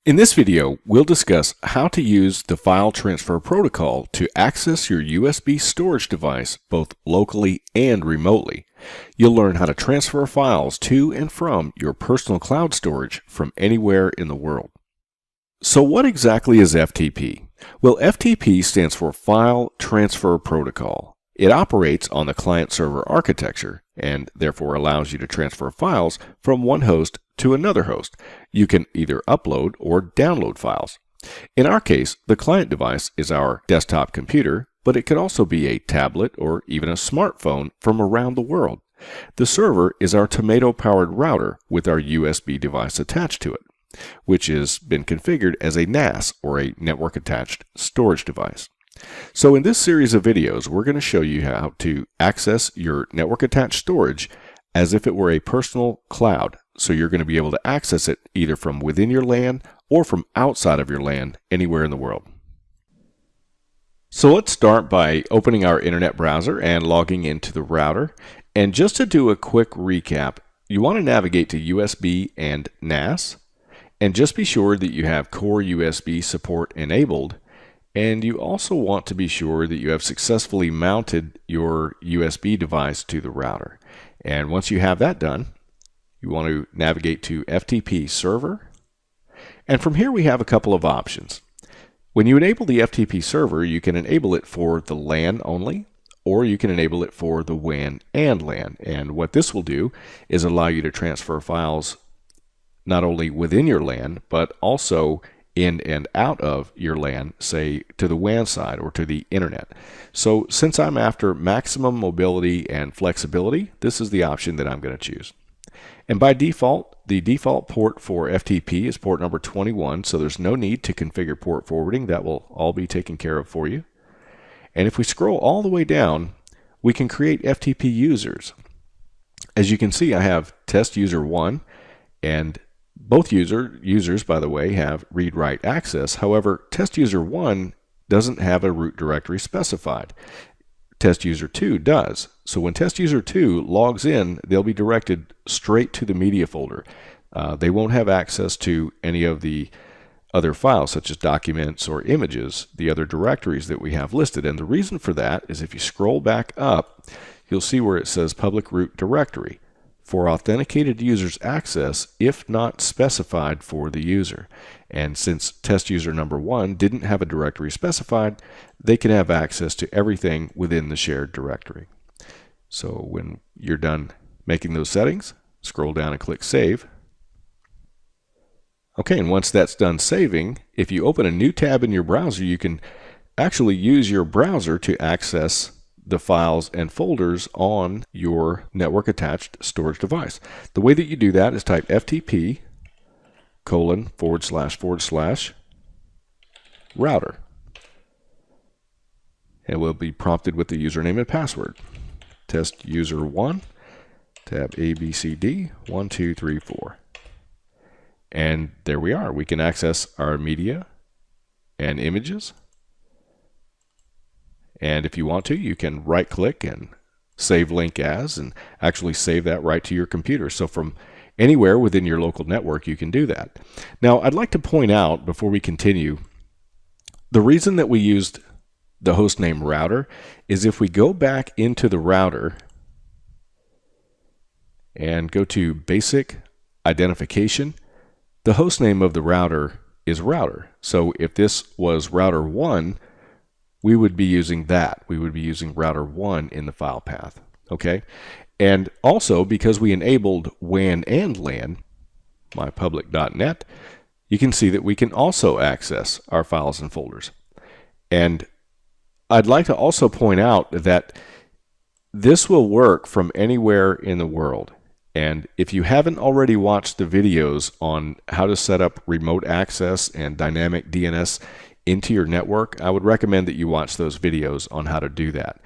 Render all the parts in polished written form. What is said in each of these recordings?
In this video, we'll discuss how to use the file transfer protocol to access your USB storage device both locally and remotely. You'll learn how to transfer files to and from your personal cloud storage from anywhere in the world. So what exactly is FTP? Well, FTP stands for File Transfer Protocol. It operates on the client-server architecture and therefore allows you to transfer files from one host to another host. You can either upload or download files. In our case, the client device is our desktop computer, but it could also be a tablet or even a smartphone from around the world. The server is our Tomato-powered router with our USB device attached to it, which has been configured as a NAS or a network-attached storage device. So in this series of videos, we're going to show you how to access your network-attached storage as if it were a personal cloud. So you're going to be able to access it either from within your LAN or from outside of your LAN anywhere in the world. So let's start by opening our internet browser and logging into the router. And just to do a quick recap, you want to navigate to USB and NAS, and just be sure that you have core USB support enabled. And you also want to be sure that you have successfully mounted your USB device to the router. And once you have that done, you want to navigate to FTP server. And from here we have a couple of options. When you enable the FTP server, you can enable it for the LAN only, or you can enable it for the WAN and LAN. And what this will do is allow you to transfer files not only within your LAN, but also in and out of your LAN, say to the WAN side or to the internet. So since I'm after maximum mobility and flexibility, this is the option that I'm going to choose. And by default, the default port for FTP is port number 21, so there's no need to configure port forwarding. That will all be taken care of for you. And if we scroll all the way down, we can create FTP users. As you can see, I have test user 1, and both users, by the way, have read-write access. However, test user 1 doesn't have a root directory specified. Test user 2 does. So when test user 2 logs in, they'll be directed straight to the media folder. They won't have access to any of the other files, such as documents or images, the other directories that we have listed. And the reason for that is if you scroll back up, you'll see where it says public root directory for authenticated users access if not specified for the user. And since test user number 1 didn't have a directory specified, they can have access to everything within the shared directory. So when you're done making those settings, scroll down and click Save. Okay, and once that's done saving, if you open a new tab in your browser, you can actually use your browser to access the files and folders on your network attached storage device. The way that you do that is type FTP / router. And we'll be prompted with the username and password. Test user 1, tab ABCD 1 2 3 4. And there we are. We can access our media and images. And if you want to, you can right click and save link as and actually save that right to your computer. So from anywhere within your local network, you can do that. Now, I'd like to point out before we continue, the reason that we used the hostname router is if we go back into the router and go to basic identification, the hostname of the router is router. So if this was router 1, we would be using that. We would be using router 1 in the file path. Okay? And also, because we enabled WAN and LAN, mypublic.net, you can see that we can also access our files and folders. And I'd like to also point out that this will work from anywhere in the world. And if you haven't already watched the videos on how to set up remote access and dynamic DNS into your network, I would recommend that you watch those videos on how to do that.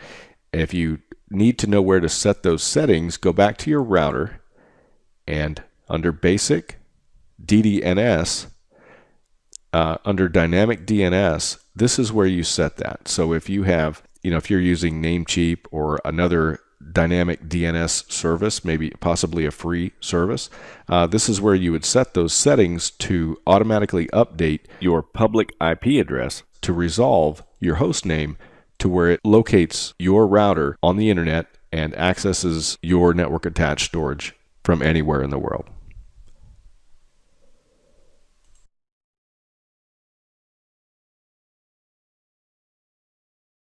If you need to know where to set those settings, go back to your router and under Basic DDNS, under Dynamic DNS, this is where you set that. So if you have, if you're using Namecheap or another dynamic DNS service, maybe possibly a free service. This is where you would set those settings to automatically update your public IP address to resolve your host name to where it locates your router on the internet and accesses your network attached storage from anywhere in the world.